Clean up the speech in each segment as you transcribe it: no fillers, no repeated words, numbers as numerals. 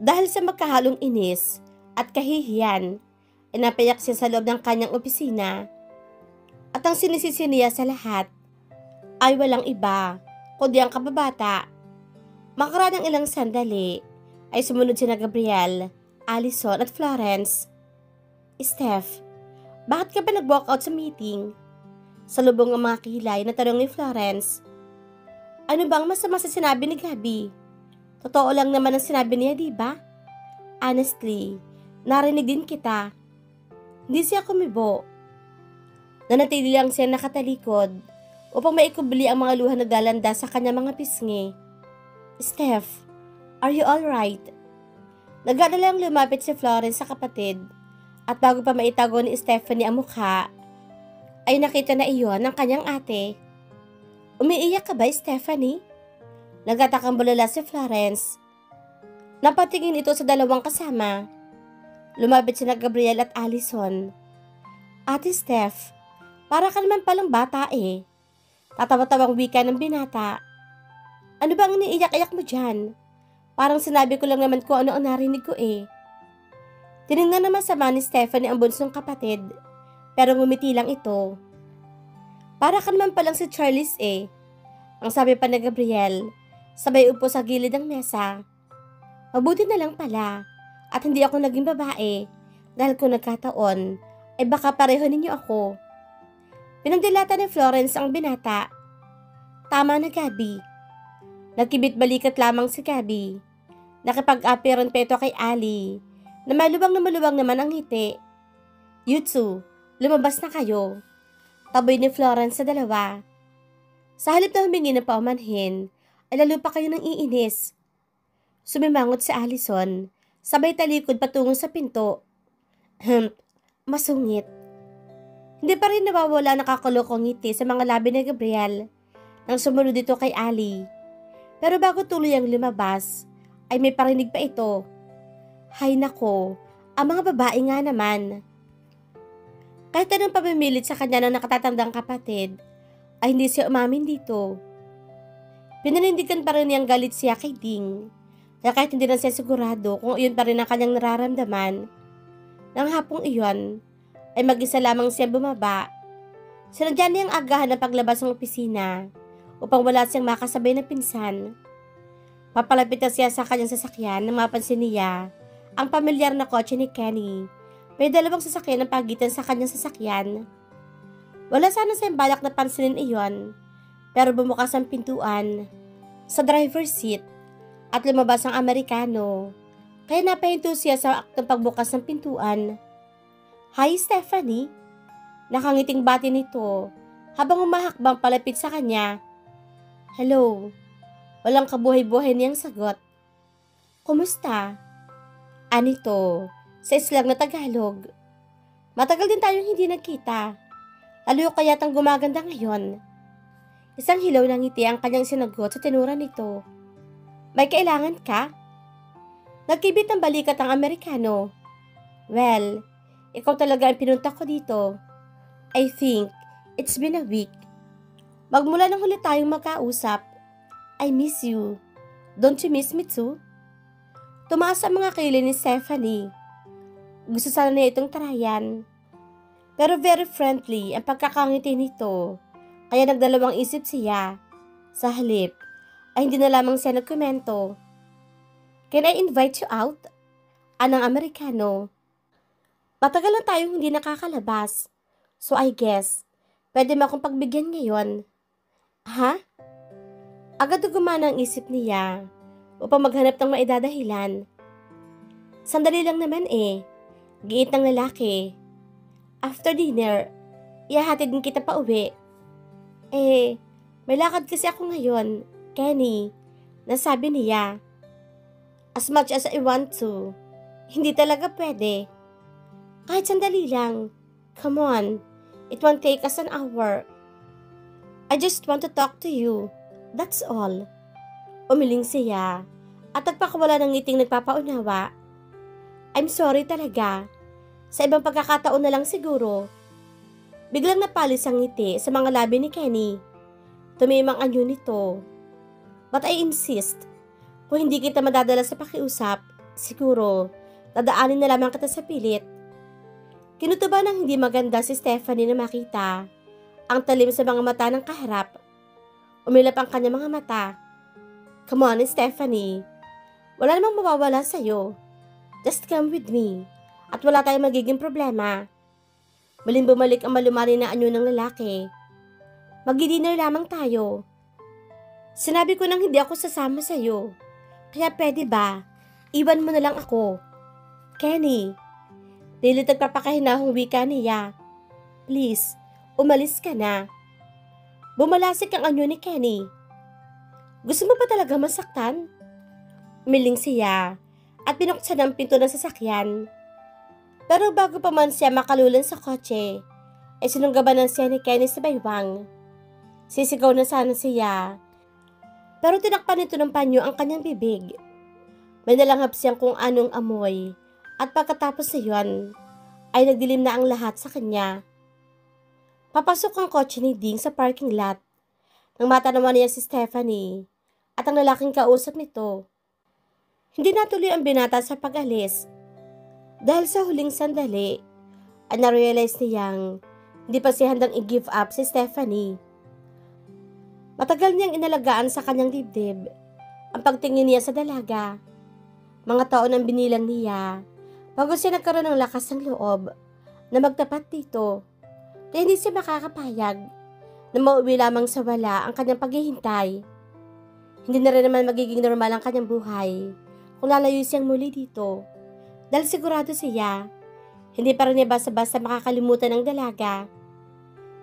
Dahil sa magkahalong inis at kahihiyan, napayak siya sa loob ng kanyang opisina at ang sinisisi niya sa lahat ay walang iba kundi ang kababata. Makaraan ng ilang sandali ay sumunod sina Gabriel, Allison at Florence. Steph, bakit ka ba nag-walkout sa meeting? Salubong ang mga kilay na tanong ni Florence. Ano bang masama sa sinabi ni Gabby? Totoo lang naman ang sinabi niya, di ba? Honestly, narinig din kita. Hindi siya kumibo. Nanatili lang siya nakatalikod upang maikubli ang mga luha na naglalanda sa kanyang mga pisngi. Steph, are you alright? Nagadalang lumapit si Florence sa kapatid at bago pa maitago ni Stephanie ang mukha, ay nakita na iyon ng kanyang ate. Umiiyak ka ba, Stephanie? Nagatakang bulala si Florence. Napatingin ito sa dalawang kasama. Lumapit sina Gabriel at Allison. Ate Steph, para ka naman palang bata eh. Tatawa-tawang wika ng binata. Ano bang iniiyak-iyak mo dyan? Parang sinabi ko lang naman kung ano ang narinig ko eh. Tinignan naman sama ni Stephanie ang bunsong kapatid, pero ngumiti lang ito. Para ka naman palang si Charles eh. Ang sabi pa ni Gabriel, sabay upo sa gilid ng mesa. Mabuti na lang pala at hindi ako naging babae dahil kung nagkataon ay baka pareho ninyo ako. Pinagdilata ni Florence ang binata. Tama na, Gabby. Nagkibit balikat lamang si Gabby. Nakipag-apiran pa ito kay Ali na maluwang naman ang ngiti. You two, lumabas na kayo. Taboy ni Florence sa dalawa. Sa halip na humingi ng paumanhin, ay lalo pa kayo nang iinis. Sumimangot si Allison, sabay talikod patungo sa pinto. Masungit. Hindi pa rin nawawala nakakulokong ngiti sa mga labi ni Gabriel nang sumunod dito kay Ali. Pero bago tuloy ang lumabas, ay may parinig pa ito. Hay nako, ang mga babae nga naman. Kahit anong pamimilit sa kanya ng nakatatandang kapatid, ay hindi siya umamin dito. Pinanindigan pa rin niyang galit siya kay Ding, kaya kahit hindi na siya sigurado kung iyon pa rin ang kanyang nararamdaman. Nang hapong iyon, ay mag-isa lamang siya bumaba. Sinadya niyang agahan ang paglabas ng opisina upang wala siyang makasabay na pinsan. Papalapit na siya sa kanyang sasakyan nang mapansin niya ang pamilyar na kotse ni Kenny. May dalawang sasakyan ang pagitan sa kanyang sasakyan. Wala sana siyang balak na pansinin iyon, pero bumukas ang pintuan sa driver's seat at lumabas ang Amerikano. Kaya napahinto siya sa aktong pagbukas ng pintuan. Hi, Stephanie. Nakangiting bati nito habang umahakbang palapit sa kanya. Hello. Walang kabuhay-buhay niyang sagot. Kumusta? Anito, sa islang na Tagalog. Matagal din tayong hindi nagkita. Lalo kayatang gumaganda ngayon. Isang hilaw ng ngiti ang kanyang sinagot sa tinura nito. May kailangan ka? Nagkibit ng balikat ang Amerikano. Well, ikaw talaga ang pinunta ko dito. I think it's been a week. Magmula nang huli tayong magkausap, I miss you. Don't you miss me too? Tumaas ang mga kilay ni Stephanie. Gusto sana niya itong tarayan. Pero very friendly ang pagkakangiti nito, kaya nagdalawang isip siya. Sa halip, ay hindi na lamang siya nagkomento. Can I invite you out? Anang Amerikano. Matagal na tayong hindi nakakalabas. So I guess, pwede mo akong pagbigyan ngayon. Ha? Agad gumana ang isip niya upang maghanap ng maidadahilan. Sandali lang naman eh. Giit ng lalaki. After dinner, ihahatid din kita pa uwi. Eh, may lakad kasi ako ngayon, Kenny, nasabi niya. As much as I want to, hindi talaga pwede. Kahit sandali lang. Come on, it won't take us an hour. I just want to talk to you. That's all. Umiling siya at nagpakawala ng ngiting nagpapaunawa. I'm sorry talaga. Sa ibang pagkakataon na lang siguro. Biglang napalis ang ngiti sa mga labi ni Kenny. Tumimang anyo nito. But I insist, kung hindi kita madadala sa pakiusap, Siguro, dadaanin na lamang kita sa pilit. Kinutuban ng hindi maganda si Stephanie na makita ang talim sa mga mata ng kaharap. Umilap ang kanyang mga mata. Come on, Stephanie. Wala namang mawawala sa'yo. Just come with me. At wala tayong magiging problema. Muling bumalik ang malumari na anyo ng lalaki. Magdi-dinner lamang tayo. Sinabi ko nang hindi ako sasama sa'yo. Kaya pwede ba? Iwan mo na lang ako. Kenny. Pilit nagpapakahinahong wika niya. Please, umalis ka na. Bumalasik ang anyo ni Kenny. Gusto mo ba talaga masaktan? Umiling siya at binuksan ang pinto ng sasakyan. Pero bago pa man siya makalulan sa kotse, ay sinunggabanan siya ni Kenny sa baywang. Sisigaw na sana siya, pero tinakpan nito ng panyo ang kanyang bibig. May nalanghap siyang kung anong amoy at pagkatapos na yun, ay nagdilim na ang lahat sa kanya. Papasok ang kotse ni Ding sa parking lot. Nang matanawan niya si Stephanie at ang lalaking kausap nito. Hindi natuloy ang binata sa pag-alis. Dahil sa huling sandali, ay na-realize niyang hindi pa siya handang i-give up si Stephanie. Matagal niyang inalagaan sa kanyang dibdib ang pagtingin niya sa dalaga. Mga taon ang binilang niya bago siya nagkaroon ng lakas ng loob na magtapat dito. Kaya hindi siya makakapayag na mauwi lamang sa wala ang kanyang paghihintay. Hindi na rin naman magiging normal ang kanyang buhay kung lalayo siyang muli dito. Dahil sigurado siya, hindi pa rin niya basta-basta makakalimutan ng dalaga.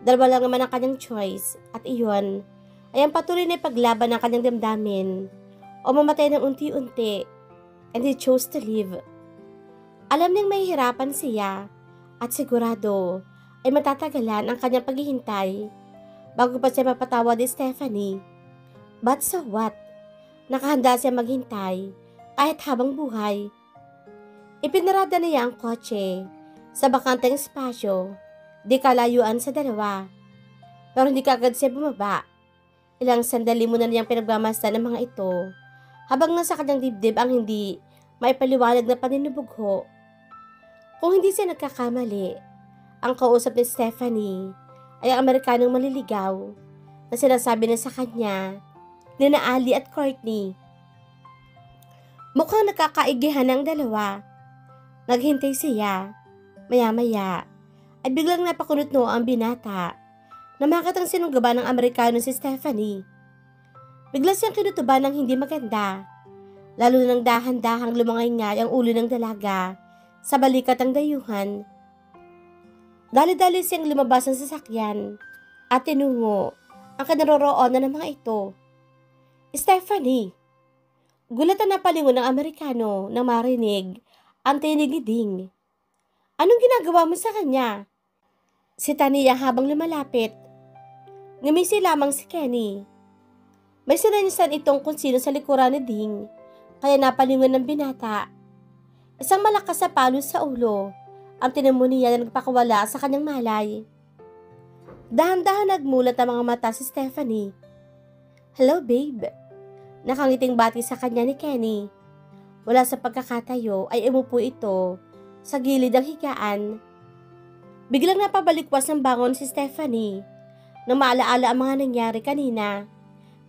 Dalawa lang naman ang kanyang choice at iyon ay ang patuloy na paglaban ng kanyang damdamin o mamatay ng unti-unti, and he chose to live. Alam niyang mahihirapan siya at sigurado ay matatagalan ang kanyang paghihintay bago pa siya mapatawad ni Stephanie. But so what? Nakahanda siya maghintay kahit habang buhay. Ipinarada niya ang kotse sa bakanteng espasyo, di kalayuan sa dalawa. Pero hindi kaagad siya bumaba. Ilang sandali muna niyang pinagmamasdan ng mga ito habang nasa kanyang dibdib ang hindi maipaliwanag na paninubugho. Kung hindi siya nagkakamali, ang kausap ni Stephanie ay ang Amerikanong maliligaw na sinasabi na sa kanya ni na Ali at Courtney. Mukhang nakakaigihan ang dalawa. Naghintay siya. Maya-maya ay biglang napakunot-no ang binata na makatang sinunggaba ng Amerikano si Stephanie. Bigla siyang kinutuban ng hindi maganda, lalo nang dahan-dahang lumangay-ngay ang ulo ng dalaga sa balikat ng dayuhan. Dali-dali siyang lumabas ng sasakyan at tinungo ang kinaroroonan ng mga ito. Stephanie! Gulatan na palingon ng Amerikano nang marinig ang tinig ni Ding. Anong ginagawa mo sa kanya? Si Tania habang lumalapit. Ngumisi lamang si Kenny. May sinanyasan itong kung sino sa likuran ni Ding, kaya napalingon ng binata. Isang malakas sa palos sa ulo ang tinamo niya na nagpakawala sa kanyang malay. Dahan-dahan nagmulat ang mga mata si Stephanie. Hello, babe. Nakangiting bati sa kanya ni Kenny. Wala sa pagkakatayo ay umupo ito sa gilid ng higaan. Biglang napabalikwas ng bangon si Stephanie nang maalaala ang mga nangyari kanina,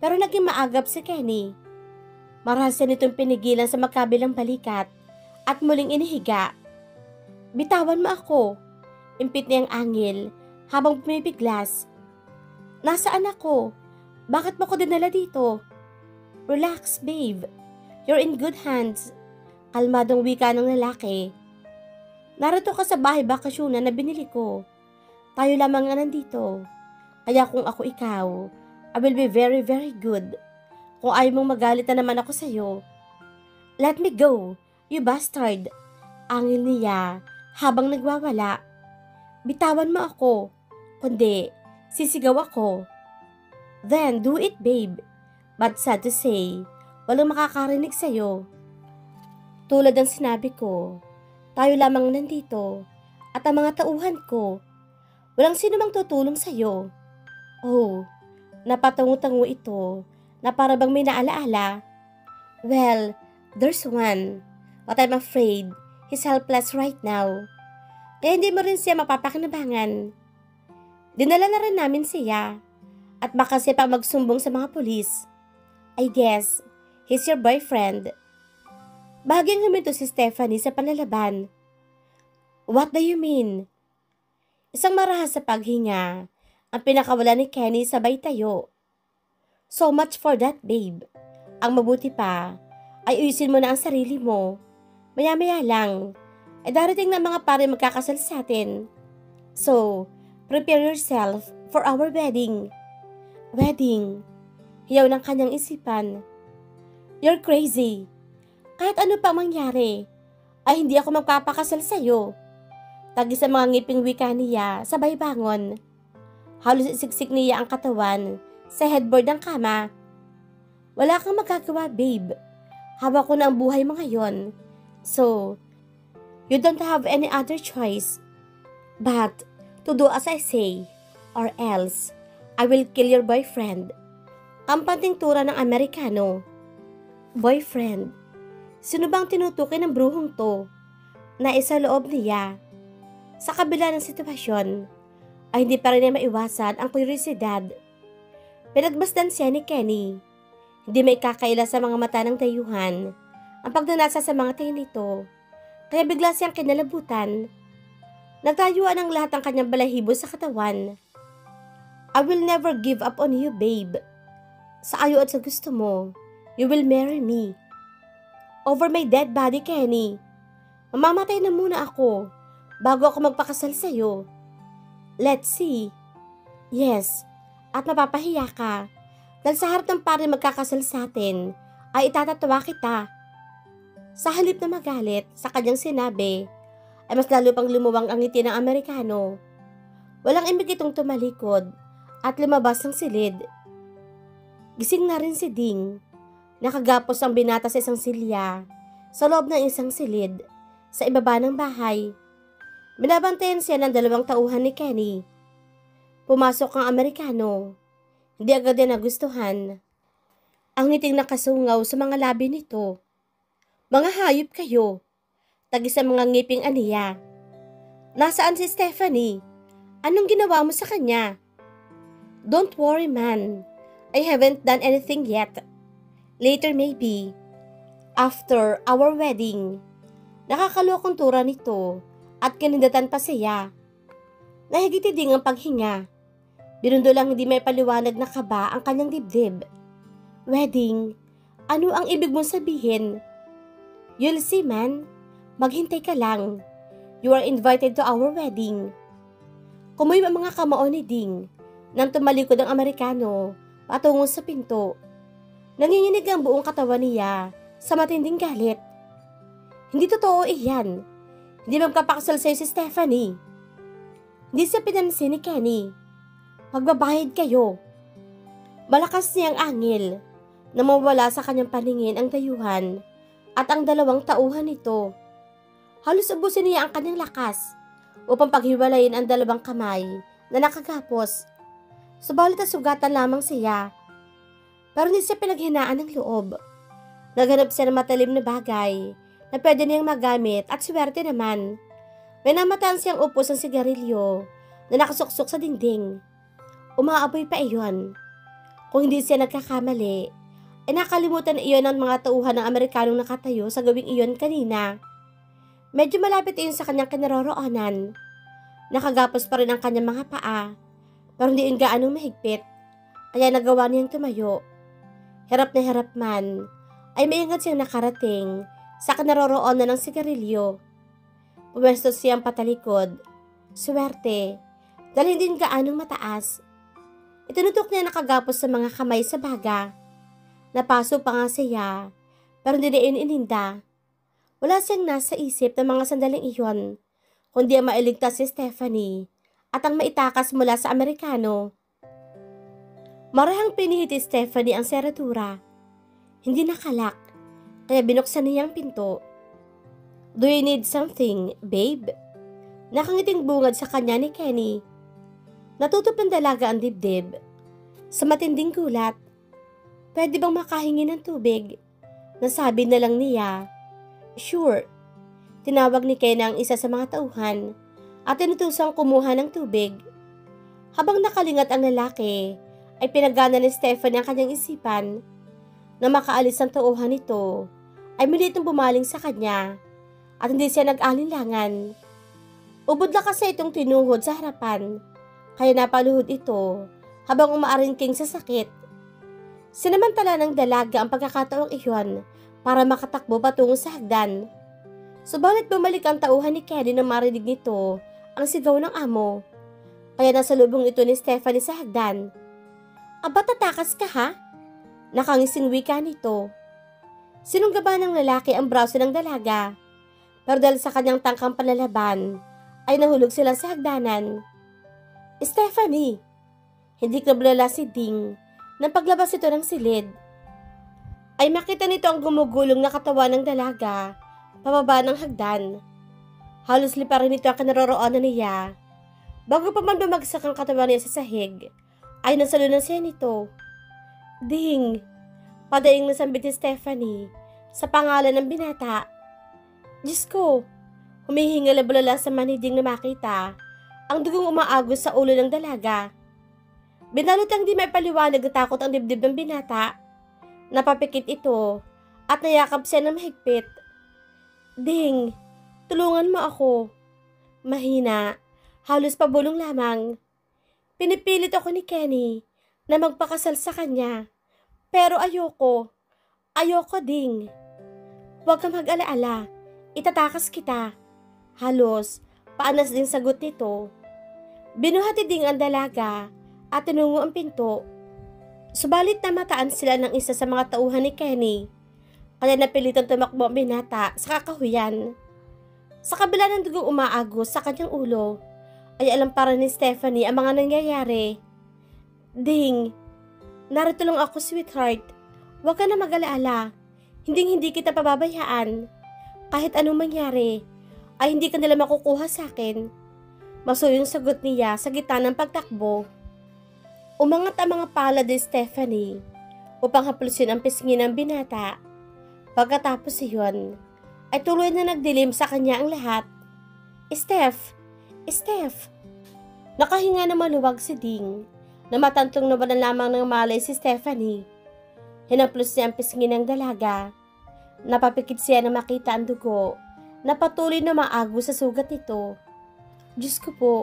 pero naging maagap si Kenny. Marahas siya nitong pinigilan sa magkabilang balikat at muling inihiga. Bitawan mo ako, impit niyang angil habang pumipiglas. Nasaan ako? Bakit mo ko dinala dito? Relax, babe. You're in good hands. Kalmadong wika ng lalaki. Narito ka sa bahay bakasyonan na binili ko. Tayo lamang nga nandito. Kaya kung ako ikaw, I will be very, very good. Kung ayaw mong magalit na naman ako sa'yo. Let me go, you bastard. Angil niya habang nagwawala. Bitawan mo ako. Kundi, sisigaw ako. Then, do it, babe. But sad to say, walang makakarinig sa'yo. Tulad ng sinabi ko, tayo lamang nandito at ang mga tauhan ko. Walang sino mang tutulong sa'yo. Oh, napatango-tango ito na para bang may naalaala. Well, there's one. But I'm afraid he's helpless right now. Kaya hindi mo rin siya mapapakinabangan. Dinala na rin namin siya. At baka siya pa magsumbong sa mga pulis. I guess, he's your boyfriend. Bahagyang huminto si Stephanie sa panlalaban. What do you mean? Isang marahas sa paghinga ang pinakawala ni Kenny sabay tayo. So much for that, babe. Ang mabuti pa ay ayusin mo na ang sarili mo. Maya-maya lang ay darating na mga pare magkakasal sa atin. So, prepare yourself for our wedding. Wedding. Hiyaw ng kanyang isipan. You're crazy. Kahit ano pa mangyari, ay hindi ako magpapakasal sa'yo. Tagi sa mga ngiping wika niya, sabay bangon. Halos isiksik niya ang katawan sa headboard ng kama. Wala kang magagawa, babe. Hawak ko na ang buhay mo ngayon. So, you don't have any other choice but to do as I say, or else I will kill your boyfriend. Ang pantingtura ng Amerikano. Boyfriend. Sino bang tinutukoy ng bruhong to na isa loob niya? Sa kabila ng sitwasyon, ay hindi pa rin niya maiwasan ang kuryosidad. Pinagbasdan siya ni Kenny. Hindi may kakaila sa mga mata ng dayuhan ang pagdanasa sa mga tingin nito. Kaya bigla siyang kinalabutan. Nagtayuan ang lahat ng kanyang balahibo sa katawan. I will never give up on you, babe. Sa ayo at sa gusto mo, you will marry me. Over my dead body, Kenny. Mamamatay na muna ako bago ako magpakasal sa'yo. Let's see. Yes, at mapapahiya ka. Dahil sa harap ng pare magkakasal sa atin, ay itatatawa kita. Sa halip na magalit sa kanyang sinabi, ay mas lalo pang lumuwang ang ngiti ng Amerikano. Walang imig itong tumalikod at lumabas ng silid. Gising na rin si Ding. Nakagapos ang binata sa isang silya sa loob ng isang silid sa ibaba ng bahay. Binabantayan siya ng 2 tauhan ni Kenny. Pumasok ang Amerikano. Hindi agad din nagustuhan ang ngiting nakasungaw sa mga labi nito. Mga hayop kayo. Tagi sa mga ngiping aniya. Nasaan si Stephanie? Anong ginawa mo sa kanya? Don't worry, man. I haven't done anything yet. Later maybe. After our wedding. Nakakalokong tura nito at kinindatan pa siya. Nahigiti din ang paghinga. Binundo lang hindi may paliwanag na kaba ang kanyang dibdib. Wedding? Ano ang ibig mong sabihin? You'll see, man. Maghintay ka lang. You are invited to our wedding. Kumoy ang mga kamao ni Ding nang tumalikod ang Amerikano patungo sa pinto. Nanginginig ang buong katawan niya sa matinding galit. Hindi totoo iyan. Hindi magpapakasal sa'yo si Stephanie. Hindi siya pinansin ni Kenny. Magbabayad kayo. Malakas niyang angil na mawala sa kanyang paningin ang dayuhan at ang 2 tauhan nito. Halos ubusin niya ang kanyang lakas upang paghiwalayin ang 2 kamay na nakagapos. Subalit at sugatan lamang siya. Pero hindi siya pinaghinaan ng loob. Naghanap siya ng matalim na bagay na pwede niyang magamit at swerte naman. May namataan siyang upos ng sigarilyo na nakasuksok sa dingding. Umaapoy pa iyon. Kung hindi siya nagkakamali, ay nakalimutan na iyon ng mga tauhan ng Amerikanong nakatayo sa gawing iyon kanina. Medyo malapit iyon sa kanyang kinaroroonan. Nakagapos pa rin ang kanyang mga paa, pero hindi yun gaanong mahigpit, kaya nagawa niyang tumayo. Hirap na hirap man, ay maingat siyang nakarating sa kinaroroonan ng sigarilyo. Pumwesto siyang patalikod. Swerte, dahil hindi gaanong mataas. Itinutok niya nakagapos sa mga kamay sa baga. Napaso pa nga siya, pero hindi na iyon ininda. Wala siyang nasa isip ng mga sandaling iyon, kundi ang mailigtas si Stephanie at ang maitakas mula sa Amerikano. Marahang pinihit ni Stephanie ang seradura. Hindi nakalak, kaya binuksan niya ang pinto. Do you need something, babe? Nakangiting bungad sa kanya ni Kenny. Natutup ng dalaga ang dibdib. Sa matinding gulat, pwede bang makahingi ng tubig? Nasabi na lang niya. Sure. Tinawag ni Ken ang isa sa mga tauhan at tinutusang kumuha ng tubig. Habang nakalingat ang lalaki, ay pinagana ni Stephanie ang kanyang isipan na makaalis ang tauhan nito ay militong bumaling sa kanya at hindi siya nag-alinlangan. Ubod na kasi itong tinuhod sa harapan, kaya napaluhod ito habang umaaringking sa sakit. Sinamantala ng dalaga ang pagkakataong iyon para makatakbo patungo sa hagdan. Subalit bumalik ang tauhan ni Kenny nang marinig nito ang sigaw ng amo, kaya nasa lubong ito ni Stephanie sa hagdan. Aba, tatakas ka ha? Nakangising wika nito. Sinunggaba ng lalaki ang braso ng dalaga, pero dahil sa kanyang tangkang panlalaban, ay nahulog sila sa hagdanan. Stephanie! Hindi nablala si Ding nang paglabas ito ng silid. Ay makita nito ang gumugulong na katawan ng dalaga pababa ng hagdan. Halos lipa rin ito ang kinaroroonan niya. Bago pa man bumagsak ang katawan niya sa sahig, ay nasalunan siya nito. Ding! Padaing nasambit ni Stephanie sa pangalan ng binata. Diyos ko! Humihingal na bulala sa maniding na makita ang dugong umaagos sa ulo ng dalaga. Binalot ang di may paliwanag na takot ang dibdib ng binata. Napapikit ito at nayakap siya ng mahigpit. Ding, tulungan mo ako. Mahina, halos pabulong lamang. Pinipilit ako ni Kenny na magpakasal sa kanya. Pero ayoko. Ayoko, Ding. Huwag ka mag-alaala. Itatakas kita. Halos, paanas din sagot nito. Binuhati ding ang dalaga at tinungo ang pinto. Subalit namataan sila ng isa sa mga tauhan ni Kenny, kaya napilitan tumakbo ang binata sa kakahuyan. Sa kabila ng dugong umaagos sa kanyang ulo, ay alam para ni Stephanie ang mga nangyayari. Ding, narito lang ako, sweetheart. Huwag ka na mag-alaala. Hindi kita pababayaan. Kahit anong mangyari, ay hindi ka nila makukuha sa akin. Masuyong sagot niya sa gitna ng pagtakbo. Umangat ang mga palad ni Stephanie upang haplusin ang pisngi ng binata. Pagkatapos iyon, ay tuloy na nagdilim sa kanya ang lahat. Steph! Nakahinga na maluwag si Ding na matantong nawalan lamang ng malay si Stephanie. Hinaplos niya ang pisngi ng dalaga. Napapikit siya na makita ang dugo na patuloy na maago sa sugat nito. Diyos ko po,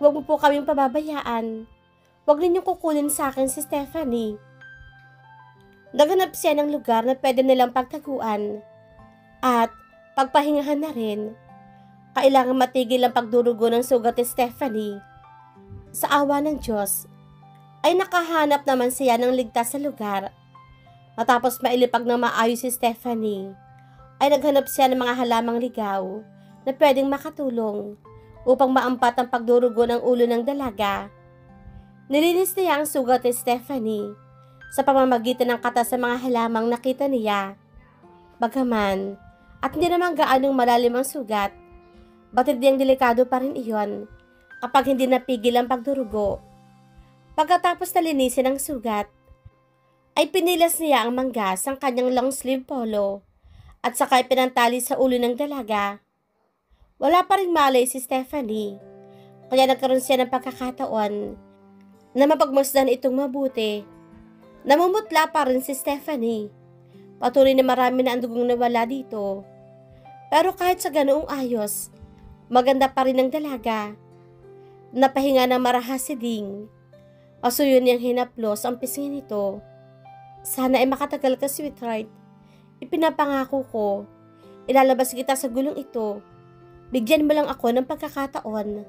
huwag mo po kaming pababayaan. Huwag ninyong kukunin sa akin si Stephanie. Naghanap siya ng lugar na pwede nilang pagtaguan at pagpahingahan na rin. Kailangan matigil ang pagdurugo ng sugat ni Stephanie. Sa awa ng Diyos, ay nakahanap naman siya ng ligtas sa lugar. Matapos mailipag ng maayos si Stephanie, ay naghanap siya ng mga halamang ligaw na pwedeng makatulong upang maampat ang pagdurugo ng ulo ng dalaga. Nilinis niya ang sugat ni Stephanie sa pamamagitan ng katas sa mga halamang nakita niya. Bagaman, at hindi naman gaanong malalim ang sugat, batid niyang delikado pa rin iyon kapag hindi napigil ang pagdurugo. Pagkatapos na linisin ang sugat, ay pinilas niya ang manggas ang kanyang long sleeve polo at saka pinantali sa ulo ng dalaga. Wala pa rin malay si Stephanie, kaya nagkaroon siya ng pagkakataon na mapagmasdan itong mabuti. Namumutla pa rin si Stephanie. Patuloy na marami na ang dugong nawala dito. Pero kahit sa ganoong ayos, maganda pa rin ang dalaga. Napahinga ng marahas si Ding. Pasuyo niyang hinaplos ang pisngi nito. Sana ay makatagal ka, sweetheart. Ipinapangako ko, ilalabas kita sa gulong ito. Bigyan mo lang ako ng pagkakataon.